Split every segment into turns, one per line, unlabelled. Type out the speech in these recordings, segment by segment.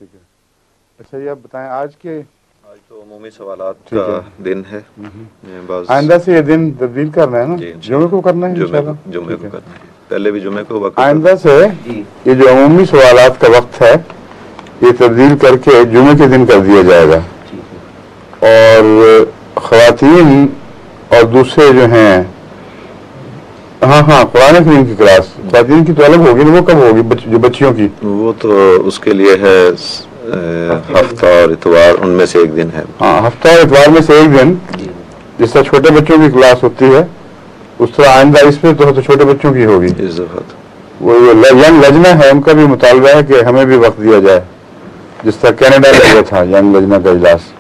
ٹھیک ہے. اچھا یہ آپ بتائیں آج
تو عمومی سوالات کا دن ہے.
آئندہ سے یہ دن تبدیل کرنا ہے نا, جمعے کو کرنا ہے انشاءاللہ.
جمعے کو کرنا ہے, پہلے بھی جمعے کو ہوا.
آئندہ سے یہ جو عمومی سوالات کا وقت ہے یہ تبدیل کر کے جمعے کے دن کر دیا جائے گا, اور خواتین اور دوسرے جو ہیں ہاں قرآن کریم کی کلاس خواتین کی تو الگ ہوگی نا, وہ کب ہوگی جو بچیوں کی؟
وہ تو اس کے لیے ہے ہفتہ اور اتوار, ان میں سے ایک دن ہے.
ہاں ہفتہ اور اتوار میں سے ایک دن, جس طرح چھوٹے بچوں کی کلاس ہوتی ہے اس طرح آئندہ اس میں تو چھوٹے بچوں کی ہوگی. وہ ینگ لجنا ہے, ان کا بھی مطالبہ ہے کہ ہمیں بھی وقت دیا جائے, جس طرح کینیڈا میں ہوا تھا ینگ لجنا کا اجلاس,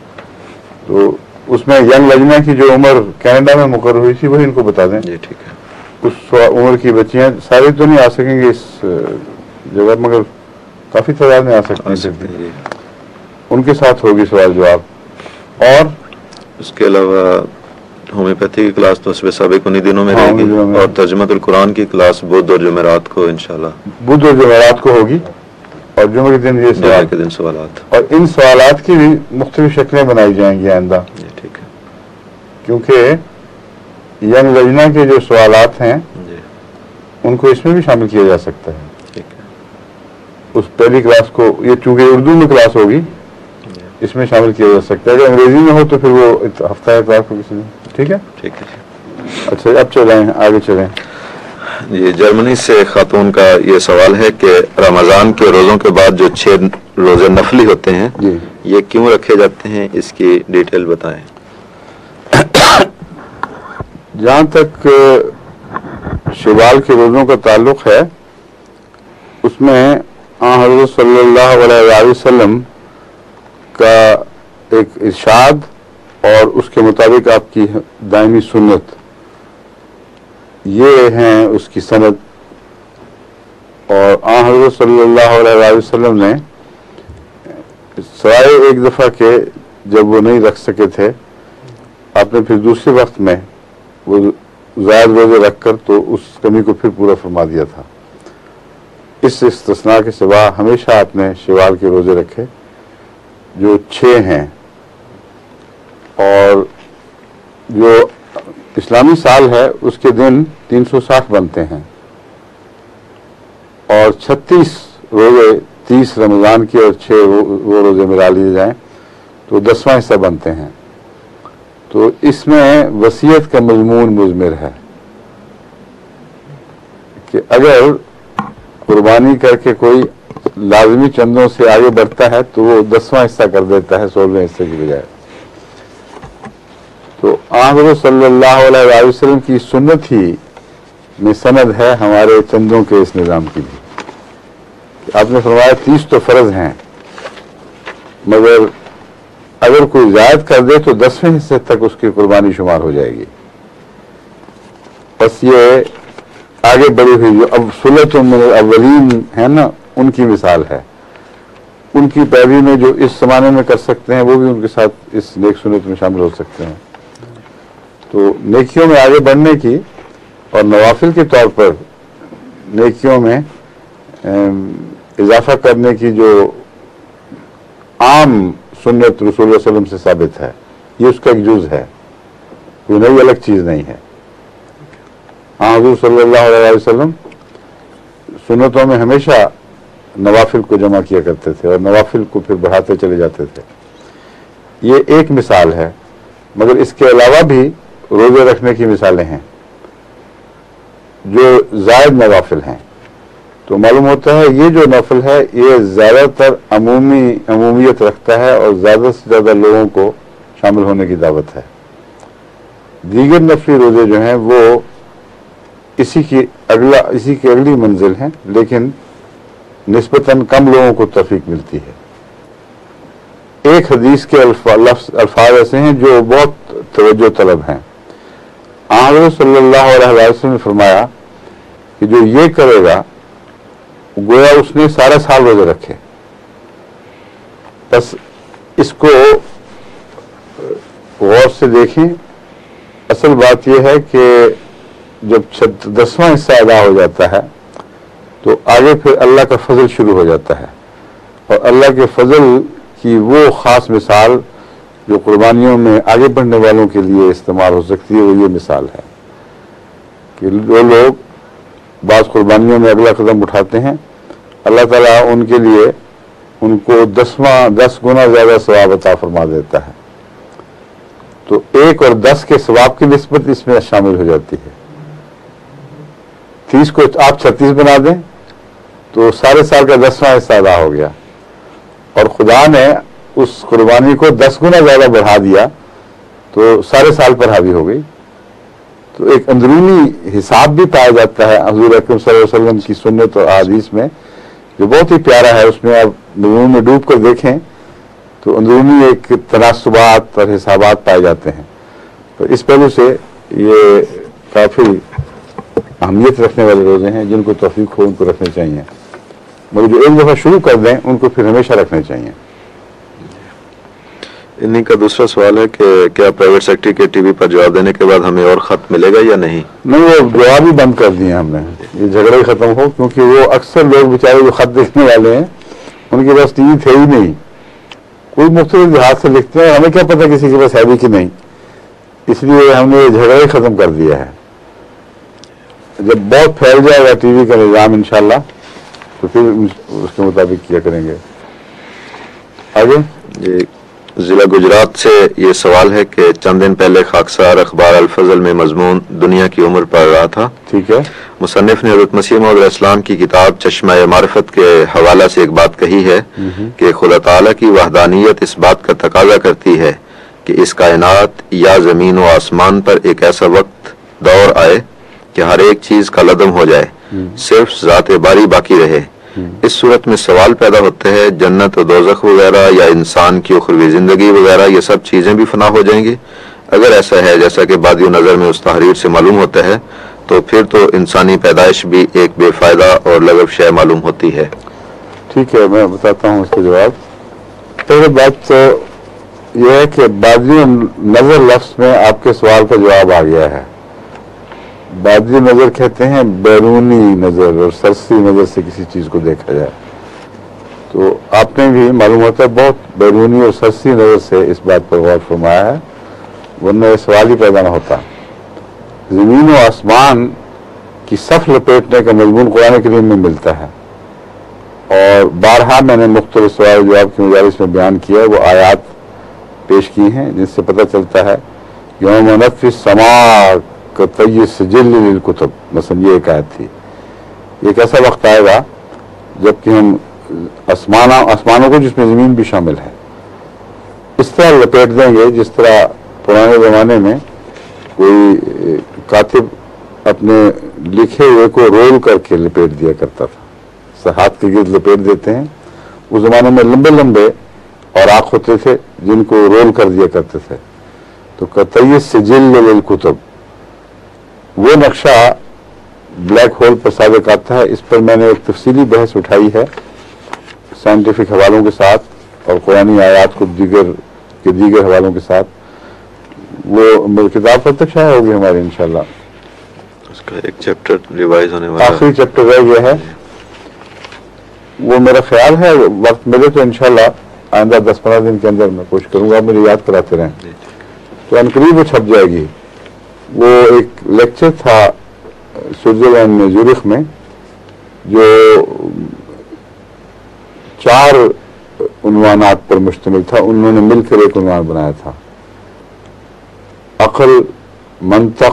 تو اس میں ینگ لجنا کی جو عمر کینیڈا میں مقرر ہوئی تھی وہی ان کو بتا دیں.
جی ٹھیک ہے.
اس عمر کی بچیاں ساری تو نہیں آ سکیں گے اس جگہ, مگر کافی تعداد میں آ سکتی ہیں, ان کے ساتھ ہوگی سوال جواب. اور
اس کے علاوہ ہومیوپیتھی کی کلاس تو صبح سابق انہیں دنوں میں رہے گی, اور ترجمۃ القرآن کی کلاس بدھ اور جمعرات کو انشاءاللہ
بدھ اور جمعرات کو ہوگی, اور جمعے کے دن یہ
جمعے کے دن سوالات,
اور ان سوالات کی بھی مختلف شکلیں بنائی جائیں گی آئندہ.
ٹھیک ہے.
کیونکہ ینگ لجنا کے جو سوالات ہیں ان کو اس میں بھی شامل کیا جا سکتا ہے. اس پہلی کلاس کو, یہ چونکہ اردو میں کلاس ہوگی, اس میں شامل کیا جا سکتا ہے. اگر انگریزی میں ہو تو پھر وہ ہفتہ اتوار کو کسی دن. ٹھیک ہے.
ٹھیک ہے.
اچھا اب چلیں آگے چلیں.
یہ جرمنی سے خاتون کا یہ سوال ہے کہ رمضان کے روزوں کے بعد جو 6 روزے نفلی ہوتے ہیں یہ کیوں رکھے جاتے ہیں, اس کی ڈیٹیل بتائیں.
جہاں تک شوال کے روزوں کا تعلق ہے اس میں حضرت صلی اللہ علیہ وسلم کا ایک ارشاد اور اس کے مطابق آپ کی دائمی سنت, یہ ہیں اس کی سند. اور حضرت صلی اللہ علیہ وسلم نے سوائے ایک دفعہ کے جب وہ نہیں رکھ سکے تھے, آپ نے پھر دوسرے وقت میں وہ زائد روزے رکھ کر تو اس کمی کو پھر پورا فرما دیا تھا. اس استثناء کے سوا ہمیشہ آپ نے شوال کے روزے رکھے جو 6 ہیں, اور جو اسلامی سال ہے اس کے دن 360 بنتے ہیں, اور 36 روزے 30 رمضان کے اور 6 وہ روزے ملا لیے جائیں تو 10واں حصہ بنتے ہیں. تو اس میں وصیت کا مضمون مضمر ہے کہ اگر قربانی کر کے کوئی لازمی چندوں سے آگے بڑھتا ہے تو وہ 10واں حصہ کر دیتا ہے 16ویں حصے کی بجائے. تو حضرت صلی اللہ علیہ وسلم کی سنت ہی میں سند ہے ہمارے چندوں کے اس نظام کی بھی. آپ نے فرمایا 30 تو فرض ہیں, مگر اگر کوئی زائد کر دے تو 10ویں حصے تک اس کی قربانی شمار ہو جائے گی. بس یہ آگے بڑھی ہوئی جو اب سلت من الاولین ہے نا, ان کی مثال ہے. ان کی پیروی میں جو اس زمانے میں کر سکتے ہیں وہ بھی ان کے ساتھ اس نیک سنت میں شامل ہو سکتے ہیں. تو نیکیوں میں آگے بڑھنے کی اور نوافل کے طور پر نیکیوں میں اضافہ کرنے کی جو عام سنت رسول اللہ علیہ وسلم سے ثابت ہے, یہ اس کا ایک جز ہے, کوئی نئی الگ چیز نہیں ہے. حضور صلی اللہ علیہ وسلم سنتوں میں ہمیشہ نوافل کو جمع کیا کرتے تھے اور نوافل کو پھر بڑھاتے چلے جاتے تھے. یہ ایک مثال ہے, مگر اس کے علاوہ بھی روزے رکھنے کی مثالیں ہیں جو زائد نوافل ہیں. تو معلوم ہوتا ہے یہ جو نفل ہے یہ زیادہ تر عمومیت رکھتا ہے اور زیادہ سے زیادہ لوگوں کو شامل ہونے کی دعوت ہے. دیگر نفلی روزے جو ہیں وہ اسی کی اگلی منزل ہیں, لیکن نسبتاً کم لوگوں کو توفیق ملتی ہے. ایک حدیث کے الفاظ ایسے ہیں جو بہت توجہ طلب ہیں. حضرت صلی اللہ علیہ وسلم نے فرمایا کہ جو یہ کرے گا گویا اس نے سارا سال روزے رکھے. بس اس کو غور سے دیکھیں. اصل بات یہ ہے کہ جب 10واں حصہ ادا ہو جاتا ہے تو آگے پھر اللہ کا فضل شروع ہو جاتا ہے, اور اللہ کے فضل کی وہ خاص مثال جو قربانیوں میں آگے بڑھنے والوں کے لیے استعمال ہو سکتی ہے، وہ یہ مثال ہے کہ جو لوگ بعض قربانیوں میں اگلا قدم اٹھاتے ہیں، اللہ تعالیٰ ان کے لیے ان کو 10 گنا زیادہ ثواب عطا فرما دیتا ہے. تو 1 اور 10 کے ثواب کی نسبت اس میں شامل ہو جاتی ہے. 30 کو آپ 36 بنا دیں تو سارے سال کا 10واں حصہ ادا ہو گیا، اور خدا نے اس قربانی کو 10 گنا زیادہ بڑھا دیا تو سارے سال پر حاوی ہو گئی. تو ایک اندرونی حساب بھی پایا جاتا ہے حضور اکرم صلی اللہ علیہ وسلم کی سنت اور احادیث میں، جو بہت ہی پیارا ہے. اس میں آپ مضمون میں ڈوب کر دیکھیں تو اندرونی ایک تناسبات اور حسابات پائے جاتے ہیں. تو اس پہلو سے یہ کافی اہمیت رکھنے والے روزے ہیں، جن کو توفیق ہو ان کو رکھنے چاہیے، مگر جو ایک دفعہ شروع کر دیں ان کو پھر ہمیشہ رکھنے چاہیے.
انہیں کا دوسرا سوال ہے کہ کیا پرائیویٹ سیکٹری کے ٹی وی پر جواب دینے کے بعد ہمیں اور خط ملے گا یا نہیں؟
نہیں، وہ جواب ہی بند کر دیے ہم نے، یہ جھگڑا ہی ختم ہو، کیونکہ وہ اکثر لوگ بیچارے جو خط لکھنے والے ہیں ان کے پاس ٹی وی تھے ہی نہیں، کوئی مختلف لحاظ سے لکھتے ہیں، ہمیں کیا پتہ کسی کے پاس ہے بھی کہ نہیں، اس لیے ہم نے یہ جھگڑا ہی ختم کر دیا ہے. جب بہت پھیل جائے گا ٹی وی کا نظام انشاءاللہ تو پھر اس کے مطابق کیا کریں گے. آگے
جی، ضلع گجرات سے یہ سوال ہے کہ چند دن پہلے خاکسار اخبار الفضل میں مضمون دنیا کی عمر پڑھ رہا تھا.
ٹھیک ہے.
مصنف نے حضرت مسیح موعود علیہ السلام کی کتاب چشمہ معرفت کے حوالہ سے ایک بات کہی ہے کہ خدا تعالیٰ کی وحدانیت اس بات کا تقاضا کرتی ہے کہ اس کائنات یا زمین و آسمان پر ایک ایسا وقت دور آئے کہ ہر ایک چیز کا لدم ہو جائے، صرف ذات باری باقی رہے. اس صورت میں سوال پیدا ہوتے ہیں جنت و دوزخ وغیرہ یا انسان کی اخروی زندگی وغیرہ یہ سب چیزیں بھی فنا ہو جائیں گی؟ اگر ایسا ہے جیسا کہ بادی نظر میں اس تحریر سے معلوم ہوتا ہے تو پھر تو انسانی پیدائش بھی ایک بے فائدہ اور لغو شے معلوم ہوتی ہے.
ٹھیک ہے، میں بتاتا ہوں اس کا جواب. پہلے بات تو یہ ہے کہ بادی نظر لفظ میں آپ کے سوال کا جواب آ گیا ہے. بادی نظر کہتے ہیں بیرونی نظر اور سرسری نظر سے کسی چیز کو دیکھا جائے. تو آپ نے بھی معلوم ہوتا ہے بہت بیرونی اور سرسری نظر سے اس بات پر غور فرمایا ہے، ورنہ یہ سوال ہی پیدا نہ ہوتا. زمین و آسمان کی صف لپیٹنے کا مضمون قرآن کریم میں ملتا ہے، اور بارہا میں نے مختلف سوال جواب کی مجالس میں بیان کیا، وہ آیات پیش کی ہیں جس سے پتہ چلتا ہے یوم نطوی السماء کطی السجل للکتب، مثلا یہ ایک آیت تھی. ایک ایسا وقت آئے گا جب کہ ہم آسمانوں کو جس میں زمین بھی شامل ہے اس طرح لپیٹ دیں گے جس طرح پرانے زمانے میں کوئی کاتب اپنے لکھے ہوئے کو رول کر کے لپیٹ دیا کرتا تھا. ہاتھ کے گرد لپیٹ دیتے ہیں. اس زمانے میں لمبے لمبے اوراق ہوتے تھے جن کو رول کر دیا کرتے تھے. تو قطعی سجل للکتب وہ نقشہ بلیک ہول پر صادق آتا ہے. اس پر میں نے ایک تفصیلی بحث اٹھائی ہے سائنٹیفک حوالوں کے ساتھ اور قرآنی آیات کو دیگر حوالوں کے ساتھ. وہ کتاب پر تک شائع ہوگی ہماری انشاءاللہ.
اس کا ایک چیپٹر ریوائز ہونے والا ہے،
آخری چیپٹر رہ گیا ہے. وہ میرا خیال ہے وقت ملے تو انشاءاللہ آئندہ 10-15 دن کے اندر میں کوشش کروں گا، میری یاد کراتے رہیں تو عنقریب وہ چھپ جائے گی. وہ ایک لیکچر تھا سوئٹزرلینڈ میں زورخ میں جو 4 عنوانات پر مشتمل تھا. انہوں نے مل کر ایک عنوان بنایا تھا، عقل، منطق،